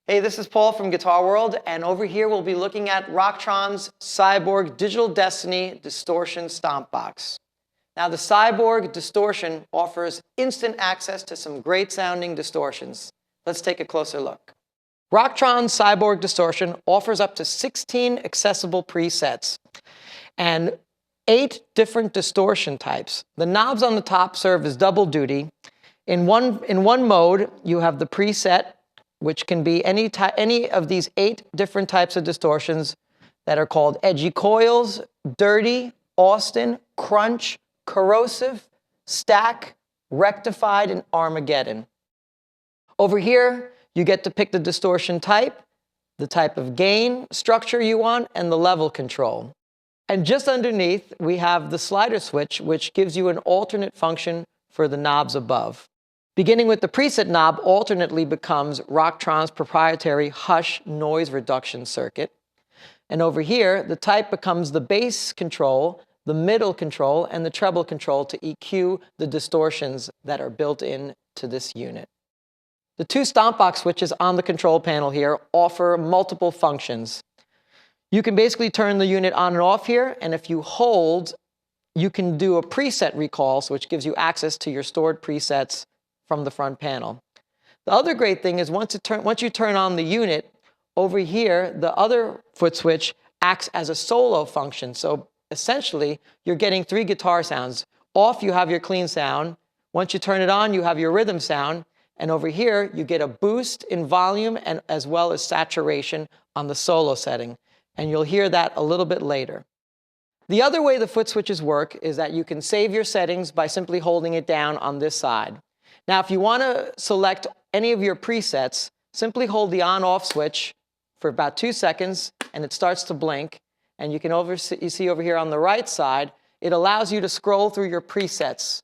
Hey, this is Paul from Guitar World, and over here we'll be looking at Rocktron's Cyborg Digital Distortion Stomp Box. Now, the Cyborg Distortion offers instant access to some great sounding distortions. Let's take a closer look. Rocktron Cyborg Distortion offers up to 16 accessible presets and 8 different distortion types. The knobs on the top serve as double duty. In one mode, you have the preset, which can be any of these 8 different types of distortions that are called Edgy Coils, Dirty, Austin, Crunch, Corrosive, Stack, Rectified, and Armageddon. Over here, you get to pick the distortion type, the type of gain structure you want, and the level control. And just underneath, we have the slider switch, which gives you an alternate function for the knobs above. Beginning with the preset knob alternately becomes Rocktron's proprietary Hush noise reduction circuit. And over here, the type becomes the bass control, the middle control, and the treble control to EQ the distortions that are built in to this unit. The 2 Stomp Box switches on the control panel here offer multiple functions. You can basically turn the unit on and off here, and if you hold, you can do a preset recall, which gives you access to your stored presets from the front panel. The other great thing is once you turn on the unit, over here, the other foot switch acts as a solo function. So essentially, you're getting 3 guitar sounds. Off, you have your clean sound. Once you turn it on, you have your rhythm sound. And over here, you get a boost in volume and as well as saturation on the solo setting. And you'll hear that a little bit later. The other way the foot switches work is that you can save your settings by simply holding it down on this side. Now, if you want to select any of your presets, simply hold the on-off switch for about 2 seconds, and it starts to blink. And you see over here on the right side, it allows you to scroll through your presets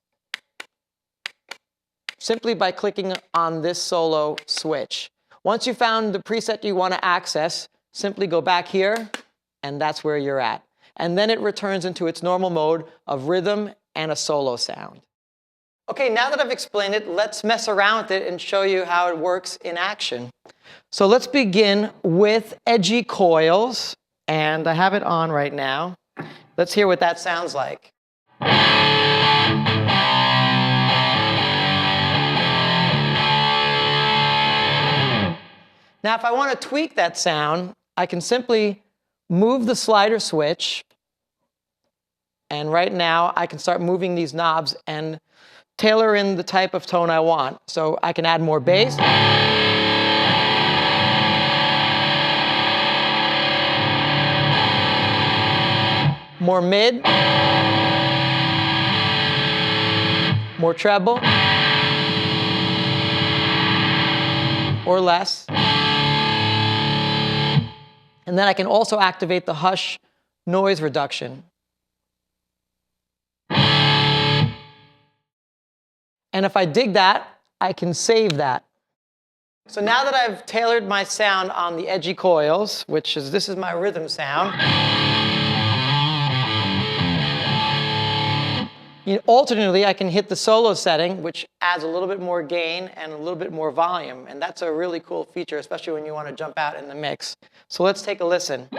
simply by clicking on this solo switch. Once you found the preset you want to access, simply go back here, and that's where you're at. And then it returns into its normal mode of rhythm and a solo sound. Okay, now that I've explained it, let's mess around with it and show you how it works in action. So let's begin with Edgy Coils, and I have it on right now. Let's hear what that sounds like. Now, if I want to tweak that sound, I can simply move the slider switch, and right now I can start moving these knobs and tailor in the type of tone I want. So I can add more bass, more mid, more treble, or less. And then I can also activate the Hush noise reduction. And if I dig that, I can save that. So now that I've tailored my sound on the Edgy Coils, this is my rhythm sound. Alternately, I can hit the solo setting, which adds a little bit more gain and a little bit more volume. And that's a really cool feature, especially when you want to jump out in the mix. So let's take a listen.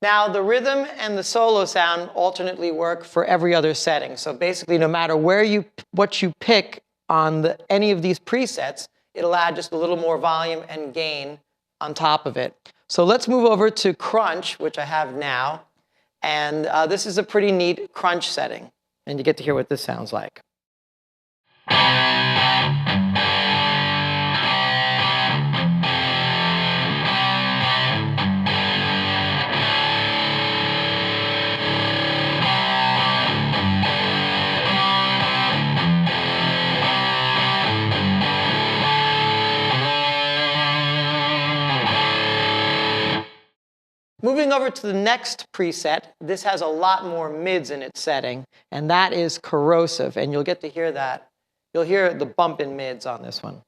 Now, the rhythm and the solo sound alternately work for every other setting. So basically, no matter what you pick on any of these presets, it'll add just a little more volume and gain on top of it. So let's move over to Crunch, which I have now. And this is a pretty neat crunch setting. And you get to hear what this sounds like. Moving over to the next preset, this has a lot more mids in its setting, and that is Corrosive, and you'll get to hear that. You'll hear the bump in mids on this one.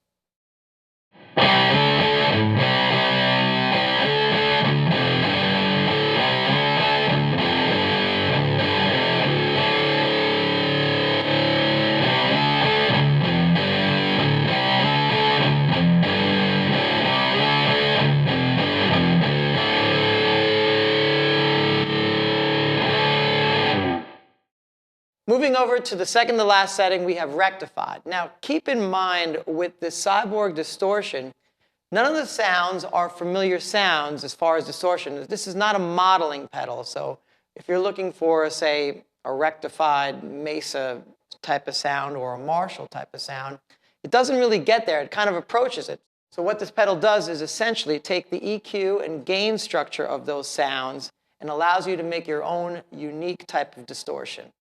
over to the second to last setting, we have Rectified. Now, keep in mind with the Cyborg Distortion, none of the sounds are familiar sounds as far as distortion. This is not a modeling pedal, so if you're looking for, say, a Rectified Mesa type of sound or a Marshall type of sound, it doesn't really get there. It kind of approaches it. So what this pedal does is essentially take the EQ and gain structure of those sounds and allows you to make your own unique type of distortion.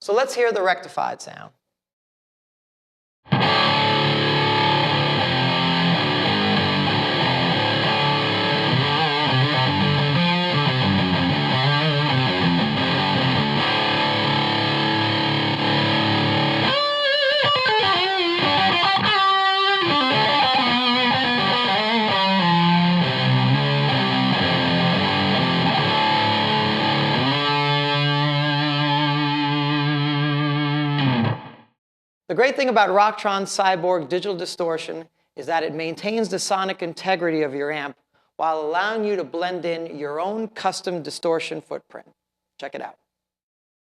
So let's hear the Rectified sound. The great thing about Rocktron Cyborg Digital Distortion is that it maintains the sonic integrity of your amp while allowing you to blend in your own custom distortion footprint. Check it out.